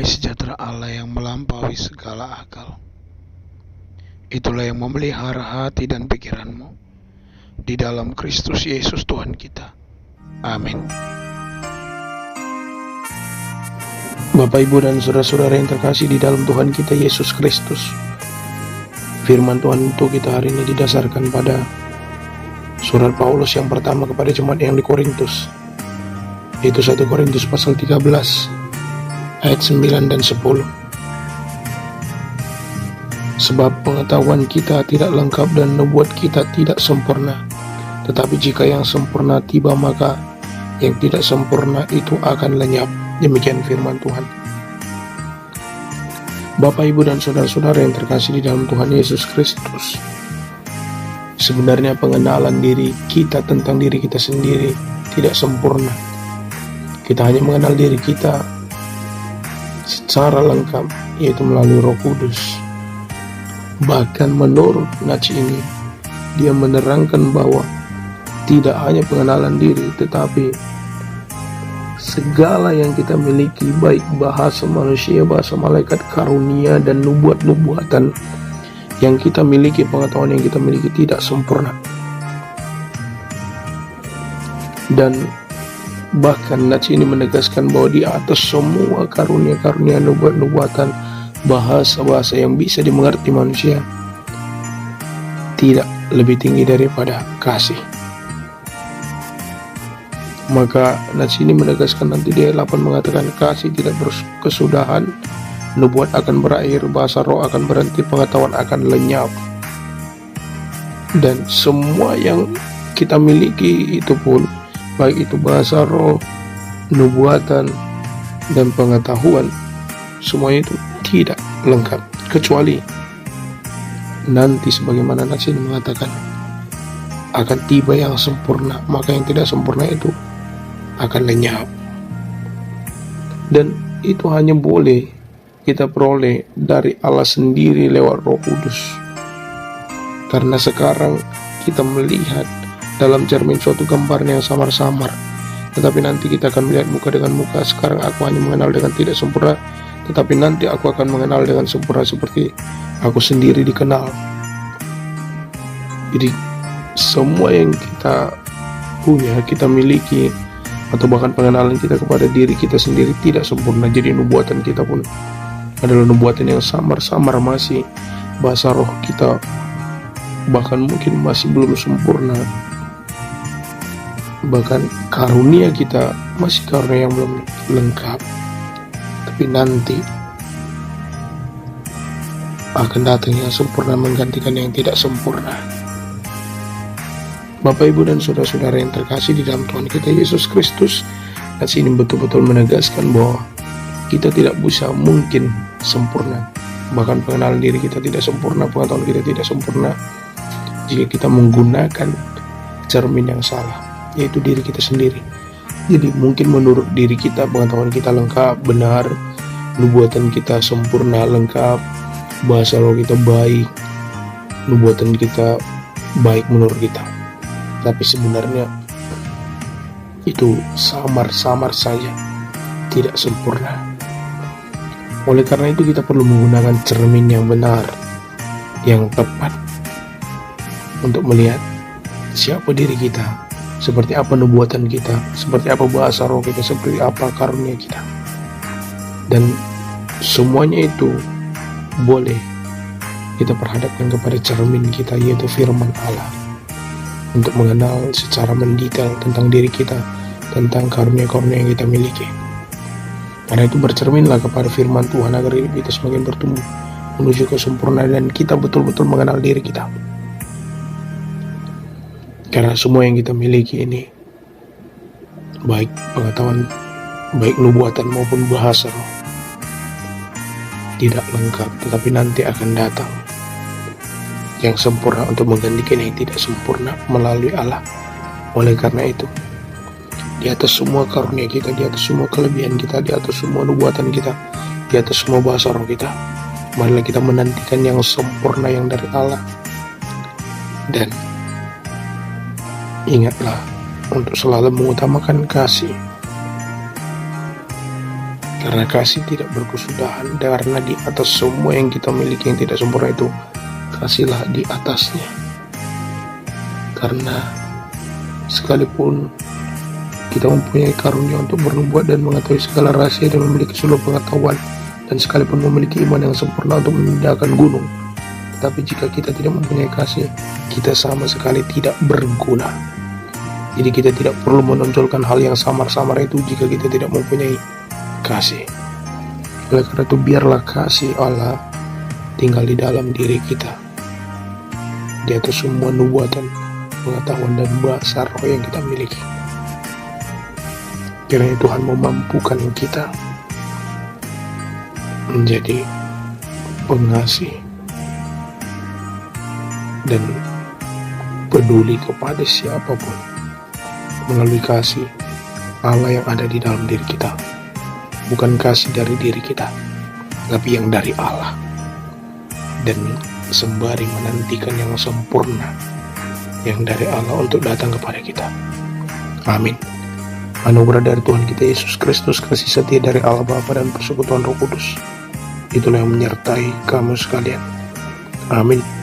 damai sejahtera Allah yang melampaui segala akal. Itulah yang memelihara hati dan pikiranmu di dalam Kristus Yesus Tuhan kita. Amin. Bapak, Ibu, dan saudara-saudara yang terkasih di dalam Tuhan kita Yesus Kristus, firman Tuhan untuk kita hari ini didasarkan pada surat Paulus yang pertama kepada jemaat yang di Korintus, yaitu 1 Korintus pasal 13 ayat 9 dan 10. Sebab pengetahuan kita tidak lengkap dan nubuat kita tidak sempurna. Tetapi jika yang sempurna tiba, maka yang tidak sempurna itu akan lenyap. Demikian firman Tuhan. Bapak, Ibu, dan saudara-saudara yang terkasih di dalam Tuhan Yesus Kristus, sebenarnya pengenalan diri kita tentang diri kita sendiri tidak sempurna. Kita hanya mengenal diri kita secara lengkap, yaitu melalui Roh Kudus. Bahkan menurut nats ini, dia menerangkan bahwa tidak hanya pengenalan diri, tetapi segala yang kita miliki, baik bahasa manusia, bahasa malaikat, karunia, dan nubuat-nubuatan yang kita miliki, pengetahuan yang kita miliki tidak sempurna. Dan bahkan nats ini menegaskan bahwa di atas semua karunia-karunia, nubuat-nubuatan, bahasa-bahasa yang bisa dimengerti manusia, tidak lebih tinggi daripada kasih. Maka nats ini menegaskan nanti di ayat 8 mengatakan kasih tidak berkesudahan, nubuat akan berakhir, bahasa roh akan berhenti, pengetahuan akan lenyap. Dan semua yang kita miliki itu pun, baik itu bahasa roh, nubuatan, dan pengetahuan, semuanya itu tidak lengkap, kecuali nanti sebagaimana nats ini mengatakan akan tiba yang sempurna, maka yang tidak sempurna itu akan lenyap. Dan itu hanya boleh kita peroleh dari Allah sendiri lewat Roh Kudus. Karena sekarang kita melihat dalam cermin suatu gambaran yang samar-samar, tetapi nanti kita akan melihat muka dengan muka. Sekarang aku hanya mengenal dengan tidak sempurna, tetapi nanti aku akan mengenal dengan sempurna seperti aku sendiri dikenal. Jadi semua yang kita punya, kita miliki, atau bahkan pengenalan kita kepada diri kita sendiri tidak sempurna. Jadi nubuatan kita pun adalah nubuatan yang samar-samar, masih bahasa roh kita bahkan mungkin masih belum sempurna. Bahkan karunia kita masih karunia yang belum lengkap. Tapi nanti akan datang yang sempurna menggantikan yang tidak sempurna. Bapak, Ibu, dan saudara-saudara yang terkasih di dalam Tuhan kita Yesus Kristus, nats ini betul-betul menegaskan bahwa kita tidak bisa mungkin sempurna. Bahkan pengenalan diri kita tidak sempurna, pengetahuan kita tidak sempurna jika kita menggunakan cermin yang salah, yaitu diri kita sendiri. Jadi mungkin menurut diri kita pengetahuan kita lengkap, benar, nubuatan kita sempurna, lengkap, bahasa roh kita baik, nubuatan kita baik menurut kita. Tapi sebenarnya itu samar-samar saja, tidak sempurna. Oleh karena itu kita perlu menggunakan cermin yang benar, yang tepat, untuk melihat siapa diri kita, seperti apa nubuatan kita, seperti apa bahasa roh kita, seperti apa karunia kita. Dan semuanya itu boleh kita perhadapkan kepada cermin kita, yaitu firman Allah, untuk mengenal secara mendetail tentang diri kita, tentang karunia-karunia yang kita miliki. Karena itu bercerminlah kepada firman Tuhan agar hidup kita semakin bertumbuh menuju kesempurnaan dan kita betul-betul mengenal diri kita. Karena semua yang kita miliki ini, baik pengetahuan, baik nubuatan maupun bahasa roh, tidak lengkap, tetapi nanti akan datang yang sempurna untuk menggantikan yang tidak sempurna melalui Allah. Oleh karena itu, di atas semua karunia kita, di atas semua kelebihan kita, di atas semua nubuatan kita, di atas semua bahasa roh kita, marilah kita menantikan yang sempurna yang dari Allah. Dan ingatlah untuk selalu mengutamakan kasih. Karena kasih tidak berkesudahan, karena di atas semua yang kita miliki yang tidak sempurna itu, kasihlah di atasnya. Karena sekalipun kita mempunyai karunia untuk bernubuat dan mengetahui segala rahasia dan memiliki seluruh pengetahuan, dan sekalipun memiliki iman yang sempurna untuk memindahkan gunung, tapi jika kita tidak mempunyai kasih, kita sama sekali tidak berguna. Jadi kita tidak perlu menonjolkan hal yang samar-samar itu jika kita tidak mempunyai kasih. Oleh karena itu, biarlah kasih Allah tinggal di dalam diri kita, di atas semua nubuatan, pengetahuan, dan bahasa roh yang kita miliki. Kiranya Tuhan memampukan kita menjadi pengasih dan peduli kepada siapapun melalui kasih Allah yang ada di dalam diri kita. Bukan kasih dari diri kita, tapi yang dari Allah. Dan sembari menantikan yang sempurna yang dari Allah untuk datang kepada kita. Amin. Anugerah dari Tuhan kita Yesus Kristus, kasih setia dari Allah Bapa, dan persekutuan Roh Kudus, itulah yang menyertai kamu sekalian. Amin.